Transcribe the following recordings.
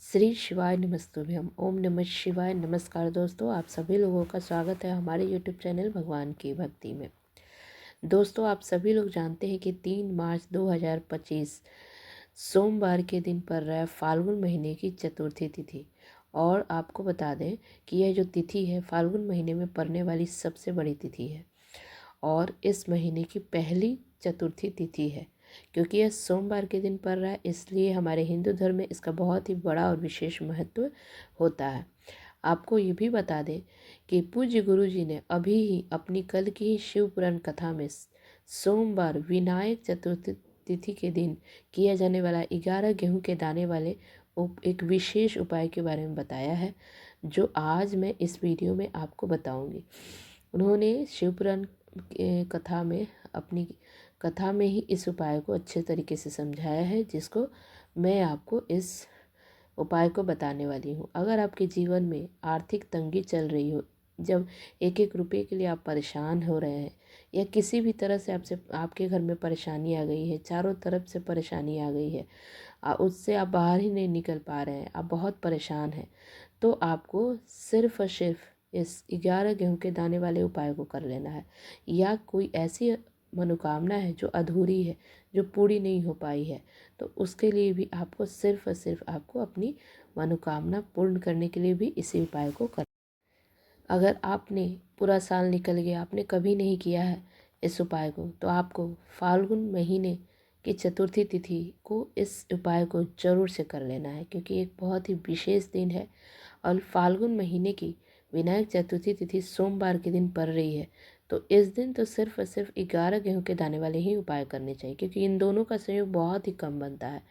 श्री शिवाय नमस्तुभ्यम। ओम नमः शिवाय। नमस्कार दोस्तों, आप सभी लोगों का स्वागत है हमारे यूट्यूब चैनल भगवान की भक्ति में। दोस्तों, आप सभी लोग जानते हैं कि 3 मार्च 2025 सोमवार के दिन पर रहा फाल्गुन महीने की चतुर्थी तिथि। और आपको बता दें कि यह जो तिथि है फाल्गुन महीने में पड़ने वाली सबसे बड़ी तिथि है और इस महीने की पहली चतुर्थी तिथि है। क्योंकि यह सोमवार के दिन पड़ रहा है, इसलिए हमारे हिंदू धर्म में इसका बहुत ही बड़ा और विशेष महत्व होता है। आपको ये भी बता दें कि पूज्य गुरु जी ने अभी ही अपनी कल की ही शिव पुराण कथा में सोमवार विनायक चतुर्थी तिथि के दिन किया जाने वाला 11 गेहूं के दाने वाले एक विशेष उपाय के बारे में बताया है, जो आज मैं इस वीडियो में आपको बताऊंगी। उन्होंने शिवपुराण कथा में अपनी कथा में ही इस उपाय को अच्छे तरीके से समझाया है, जिसको मैं आपको इस उपाय को बताने वाली हूँ। अगर आपके जीवन में आर्थिक तंगी चल रही हो, जब एक एक रुपये के लिए आप परेशान हो रहे हैं, या किसी भी तरह से आपके घर में परेशानी आ गई है, चारों तरफ से परेशानी आ गई है, उससे आप बाहर ही नहीं निकल पा रहे हैं, आप बहुत परेशान हैं, तो आपको सिर्फ और सिर्फ इस 11 गेहूं के दाने वाले उपाय को कर लेना है। या कोई ऐसी मनोकामना है जो अधूरी है, जो पूरी नहीं हो पाई है, तो उसके लिए भी आपको सिर्फ और सिर्फ आपको अपनी मनोकामना पूर्ण करने के लिए भी इसी उपाय को कर। अगर आपने पूरा साल निकल गया, आपने कभी नहीं किया है इस उपाय को, तो आपको फाल्गुन महीने की चतुर्थी तिथि को इस उपाय को जरूर से कर लेना है, क्योंकि एक बहुत ही विशेष दिन है और फाल्गुन महीने की विनायक चतुर्थी तिथि सोमवार के दिन पड़ रही है। तो इस दिन तो सिर्फ और सिर्फ 11 गेहूं के दाने वाले ही उपाय करने चाहिए, क्योंकि इन दोनों का संयोग बहुत ही कम बनता है।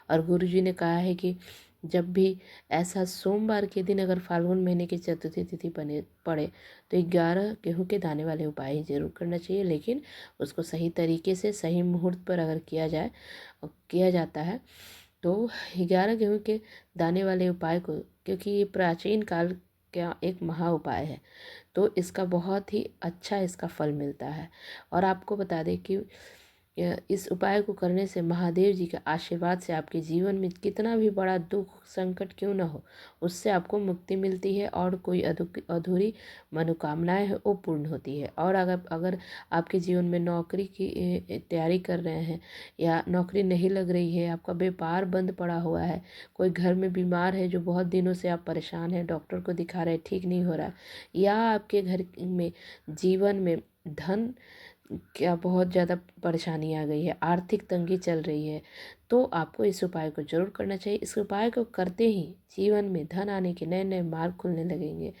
और गुरु जी ने कहा है कि जब भी ऐसा सोमवार के दिन अगर फाल्गुन महीने की चतुर्थी तिथि बने पड़े, तो 11 गेहूं के दाने वाले उपाय ही जरूर करना चाहिए। लेकिन उसको सही तरीके से सही मुहूर्त पर अगर किया जाता है, तो 11 गेहूं के दाने वाले उपाय को, क्योंकि ये प्राचीन काल का एक महा उपाय है, तो इसका बहुत ही अच्छा इसका फल मिलता है। और आपको बता दें कि इस उपाय को करने से महादेव जी के आशीर्वाद से आपके जीवन में कितना भी बड़ा दुख संकट क्यों न हो, उससे आपको मुक्ति मिलती है और कोई अधूरी मनोकामनाएं है वो पूर्ण होती है। और अगर अगर आपके जीवन में नौकरी की तैयारी कर रहे हैं, या नौकरी नहीं लग रही है, आपका व्यापार बंद पड़ा हुआ है, कोई घर में बीमार है जो बहुत दिनों से आप परेशान हैं, डॉक्टर को दिखा रहे हैं, ठीक नहीं हो रहा, या आपके घर में जीवन में धन क्या बहुत ज़्यादा परेशानी आ गई है, आर्थिक तंगी चल रही है, तो आपको इस उपाय को जरूर करना चाहिए। इस उपाय को करते ही जीवन में धन आने के नए नए मार्ग खुलने लगेंगे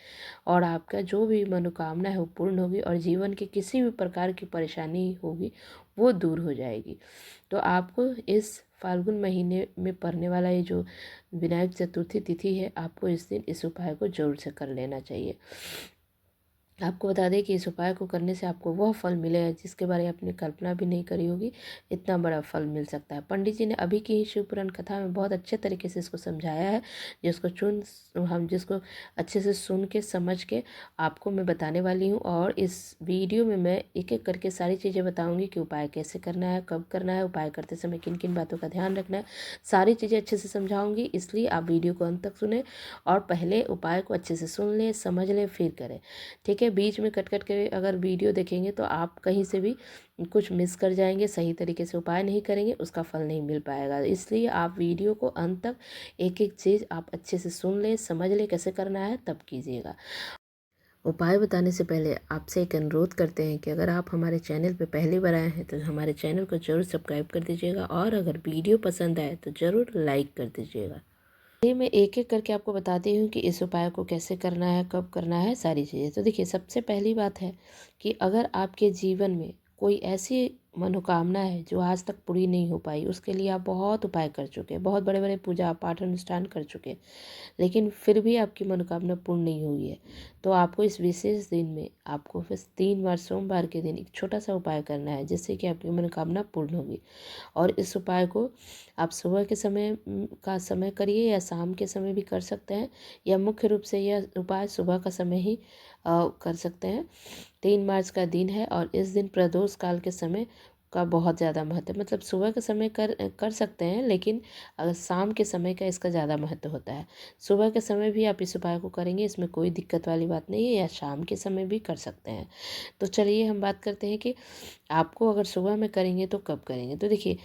और आपका जो भी मनोकामना है वो पूर्ण होगी और जीवन की किसी भी प्रकार की परेशानी होगी वो दूर हो जाएगी। तो आपको इस फाल्गुन महीने में पड़ने वाला ये जो विनायक चतुर्थी तिथि है, आपको इस दिन इस उपाय को जरूर से कर लेना चाहिए। आपको बता दें कि इस उपाय को करने से आपको वह फल मिलेगा जिसके बारे में आपने कल्पना भी नहीं करी होगी, इतना बड़ा फल मिल सकता है। पंडित जी ने अभी की ही शिवपुराण कथा में बहुत अच्छे तरीके से इसको समझाया है, जिसको अच्छे से सुन के समझ के आपको मैं बताने वाली हूँ। और इस वीडियो में मैं एक एक करके सारी चीज़ें बताऊँगी कि उपाय कैसे करना है, कब करना है, उपाय करते समय किन किन बातों का ध्यान रखना है, सारी चीज़ें अच्छे से समझाऊँगी। इसलिए आप वीडियो को अंत तक सुने और पहले उपाय को अच्छे से सुन लें, समझ लें, फिर करें। ठीक है, बीच में कट कट के अगर वीडियो देखेंगे तो आप कहीं से भी कुछ मिस कर जाएंगे, सही तरीके से उपाय नहीं करेंगे, उसका फल नहीं मिल पाएगा। इसलिए आप वीडियो को अंत तक एक एक चीज़ आप अच्छे से सुन लें, समझ लें कैसे करना है, तब कीजिएगा। उपाय बताने से पहले आपसे एक अनुरोध करते हैं कि अगर आप हमारे चैनल पर पहली बार आए हैं तो हमारे चैनल को जरूर सब्सक्राइब कर दीजिएगा, और अगर वीडियो पसंद आए तो ज़रूर लाइक कर दीजिएगा। ये मैं एक एक करके आपको बताती हूँ कि इस उपाय को कैसे करना है, कब करना है, सारी चीज़ें। तो देखिए, सबसे पहली बात है कि अगर आपके जीवन में कोई ऐसी मनोकामना है जो आज तक पूरी नहीं हो पाई, उसके लिए आप बहुत उपाय कर चुके, बहुत बड़े बड़े पूजा पाठ अनुष्ठान कर चुके, लेकिन फिर भी आपकी मनोकामना पूर्ण नहीं हुई है, तो आपको इस विशेष दिन में आपको बस 3 बार सोमवार के दिन एक छोटा सा उपाय करना है, जिससे कि आपकी मनोकामना पूर्ण होगी। और इस उपाय को आप सुबह के समय करिए या शाम के समय भी कर सकते हैं, या मुख्य रूप से यह उपाय सुबह का समय ही कर सकते हैं। 3 मार्च का दिन है और इस दिन प्रदोष काल के समय का बहुत ज़्यादा महत्व है। मतलब सुबह के समय कर सकते हैं, लेकिन अगर शाम के समय का इसका ज़्यादा महत्व होता है। सुबह के समय भी आप इस उपाय को करेंगे, इसमें कोई दिक्कत वाली बात नहीं है, या शाम के समय भी कर सकते हैं। तो चलिए हम बात करते हैं कि आपको अगर सुबह में करेंगे तो कब करेंगे। तो देखिए,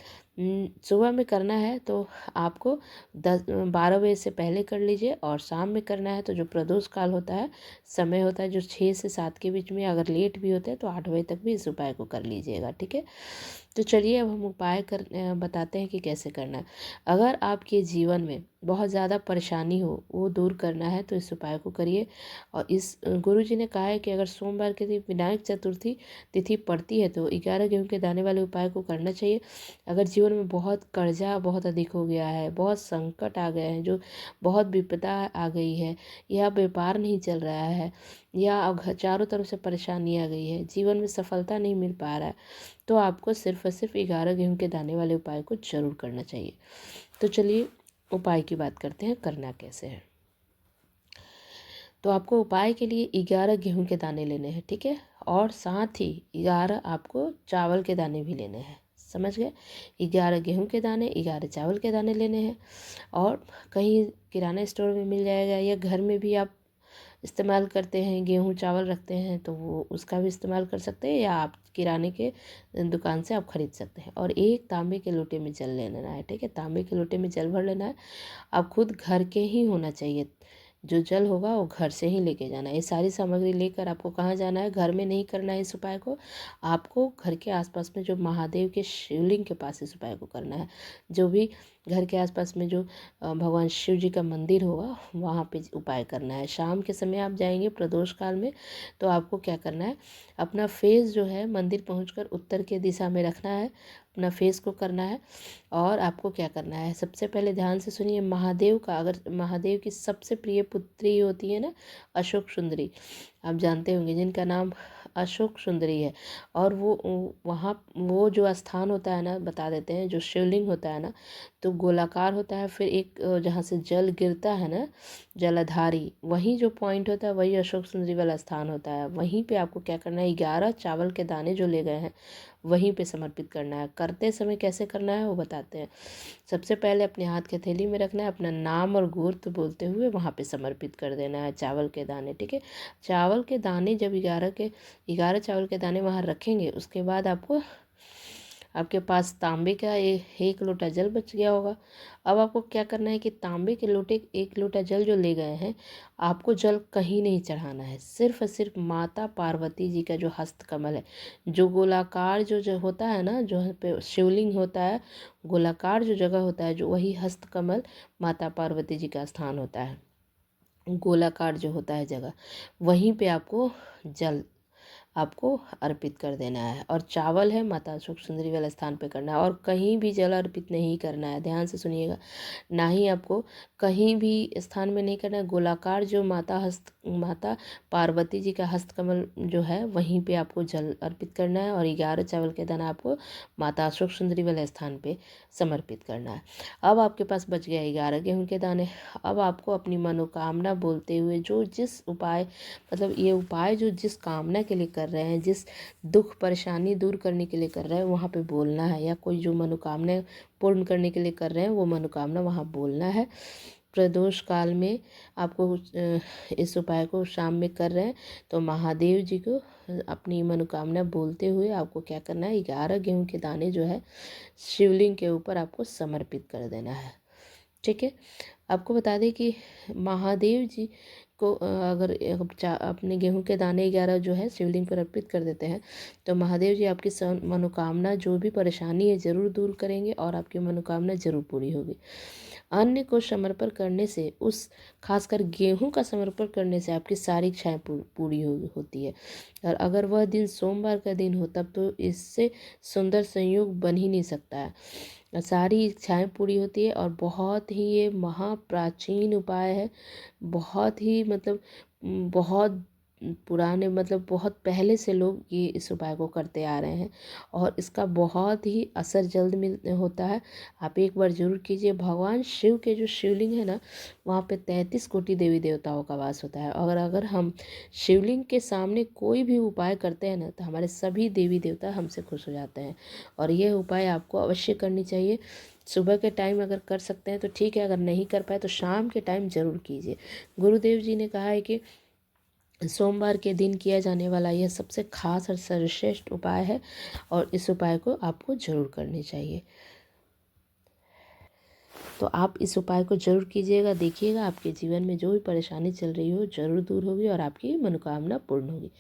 सुबह में करना है तो आपको 12 बजे से पहले कर लीजिए, और शाम में करना है तो जो प्रदोष काल होता है, समय होता है जो 6 से 7 के बीच में, अगर लेट भी होते हैं तो 8 बजे तक भी इस उपाय को कर लीजिएगा, ठीक है। तो चलिए अब हम उपाय बताते हैं कि कैसे करना है। अगर आपके जीवन में बहुत ज़्यादा परेशानी हो, वो दूर करना है, तो इस उपाय को करिए। और इस गुरु जी ने कहा है कि अगर सोमवार के दिन विनायक चतुर्थी तिथि पड़ती है तो 11 गेहूं के दाने वाले उपाय को करना चाहिए। अगर जीवन में बहुत कर्जा बहुत अधिक हो गया है, बहुत संकट आ गए हैं, जो बहुत विपदा आ गई है, या व्यापार नहीं चल रहा है, या अब चारों तरफ से परेशानी आ गई है, जीवन में सफलता नहीं मिल पा रहा है, तो आपको सिर्फ और सिर्फ 11 गेहूं के दाने वाले उपाय को जरूर करना चाहिए। तो चलिए उपाय की बात करते हैं, करना कैसे है। तो आपको उपाय के लिए 11 गेहूं के दाने लेने हैं, ठीक है, और साथ ही 11 आपको चावल के दाने भी लेने हैं। समझ गए? 11 गेहूं के दाने, 11 चावल के दाने लेने हैं। और कहीं किराना स्टोर में मिल जाएगा, या घर में भी आप इस्तेमाल करते हैं, गेहूं चावल रखते हैं तो वो उसका भी इस्तेमाल कर सकते हैं, या आप किराने के दुकान से आप खरीद सकते हैं। और एक तांबे के लोटे में जल लेना है, ठीक है, तांबे के लोटे में जल भर लेना है। आप खुद घर के ही होना चाहिए, जो जल होगा वो घर से ही लेके जाना है। ये सारी सामग्री लेकर आपको कहाँ जाना है, घर में नहीं करना है इस उपाय को, आपको घर के आसपास में जो महादेव के शिवलिंग के पास इस उपाय को करना है। जो भी घर के आसपास में जो भगवान शिव जी का मंदिर होगा, वहाँ पे उपाय करना है। शाम के समय आप जाएंगे प्रदोष काल में, तो आपको क्या करना है, अपना फेस जो है मंदिर पहुंचकर उत्तर के दिशा में रखना है, अपना फेस को करना है। और आपको क्या करना है, सबसे पहले ध्यान से सुनिए, महादेव का, अगर महादेव की सबसे प्रिय पुत्री होती है ना अशोक सुंदरी, आप जानते होंगे, जिनका नाम अशोक सुंदरी है। और वो वहाँ वो जो स्थान होता है ना, बता देते हैं, जो शिवलिंग होता है ना, तो गोलाकार होता है। फिर एक जहाँ से जल गिरता है ना, जलाधारी, वहीं जो पॉइंट होता है वही अशोक सुंदरी वाला स्थान होता है। वहीं पे आपको क्या करना है, 11 चावल के दाने जो ले गए हैं वहीं पे समर्पित करना है। करते समय कैसे करना है वो बताते हैं। सबसे पहले अपने हाथ के थैली में रखना है, अपना नाम और गोत्र बोलते हुए वहाँ पे समर्पित कर देना है चावल के दाने, ठीक है। चावल के दाने जब 11 चावल के दाने वहाँ रखेंगे, उसके बाद आपके पास तांबे का 1 लोटा जल बच गया होगा। अब आपको क्या करना है कि तांबे के लोटे 1 लोटा जल जो ले गए हैं, आपको जल कहीं नहीं चढ़ाना है, सिर्फ और सिर्फ माता पार्वती जी का जो हस्त कमल है, जो गोलाकार जो होता है ना, जो पे शिवलिंग होता है, गोलाकार जो जगह होता है, जो वही हस्त कमल माता पार्वती जी का स्थान होता है। गोलाकार जो होता है जगह, वहीं पे जल आपको अर्पित कर देना है। और चावल है माता अशोक सुंदरी वाले स्थान पे करना है, और कहीं भी जल अर्पित नहीं करना है, ध्यान से सुनिएगा। ना ही आपको कहीं भी स्थान में नहीं करना है, गोलाकार जो माता पार्वती जी का हस्तकमल जो है वहीं पे आपको जल अर्पित करना है। और 11 चावल के दाना आपको माता अशोक सुंदरी वाले स्थान पे समर्पित करना है। अब आपके पास बच गया 11 गेहूं के दाने। अब आपको अपनी मनोकामना बोलते हुए, जो जिस उपाय, मतलब ये उपाय जो जिस कामना के लिए कर रहे हैं, जिस दुख परेशानी दूर करने के लिए कर रहे हैं, वहाँ पे बोलना है। या कोई जो मनोकामना पूर्ण करने के लिए कर रहे हैं, वो मनोकामना वहाँ बोलना है। प्रदोष काल में आपको इस उपाय को शाम में कर रहे हैं, तो महादेव जी को अपनी मनोकामना बोलते हुए आपको क्या करना है, 11 गेहूं के दाने जो है शिवलिंग के ऊपर आपको समर्पित कर देना है, ठीक है। आपको बता दें कि महादेव जी को अगर अपने गेहूं के दाने 11 जो है शिवलिंग पर अर्पित कर देते हैं, तो महादेव जी आपकी मनोकामना, जो भी परेशानी है, ज़रूर दूर करेंगे और आपकी मनोकामना ज़रूर पूरी होगी। अन्न को समर्पण करने से, उस खासकर गेहूं का समर्पण करने से आपकी सारी इच्छाएं पूरी होती है। और अगर वह दिन सोमवार का दिन हो, तब तो इससे सुंदर संयोग बन ही नहीं सकता है। सारी इच्छाएं पूरी होती है, और बहुत ही ये महाप्राचीन उपाय है, बहुत ही मतलब बहुत पुराने मतलब बहुत पहले से लोग ये इस उपाय को करते आ रहे हैं और इसका बहुत ही असर जल्द मिल होता है। आप एक बार ज़रूर कीजिए। भगवान शिव के जो शिवलिंग है ना, वहाँ पे 33 कोटि देवी देवताओं का वास होता है। और अगर हम शिवलिंग के सामने कोई भी उपाय करते हैं ना, तो हमारे सभी देवी देवता हमसे खुश हो जाते हैं। और यह उपाय आपको अवश्य करनी चाहिए। सुबह के टाइम अगर कर सकते हैं तो ठीक है, अगर नहीं कर पाए तो शाम के टाइम ज़रूर कीजिए। गुरुदेव जी ने कहा है कि सोमवार के दिन किया जाने वाला यह सबसे खास और सर्वश्रेष्ठ उपाय है और इस उपाय को आपको ज़रूर करनी चाहिए। तो आप इस उपाय को ज़रूर कीजिएगा। देखिएगा आपके जीवन में जो भी परेशानी चल रही हो ज़रूर दूर होगी और आपकी मनोकामना पूर्ण होगी।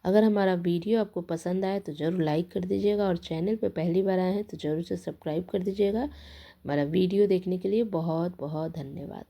अगर हमारा वीडियो आपको पसंद आए तो ज़रूर लाइक कर दीजिएगा और चैनल पे पहली बार आए हैं तो ज़रूर से सब्सक्राइब कर दीजिएगा। हमारा वीडियो देखने के लिए बहुत बहुत धन्यवाद।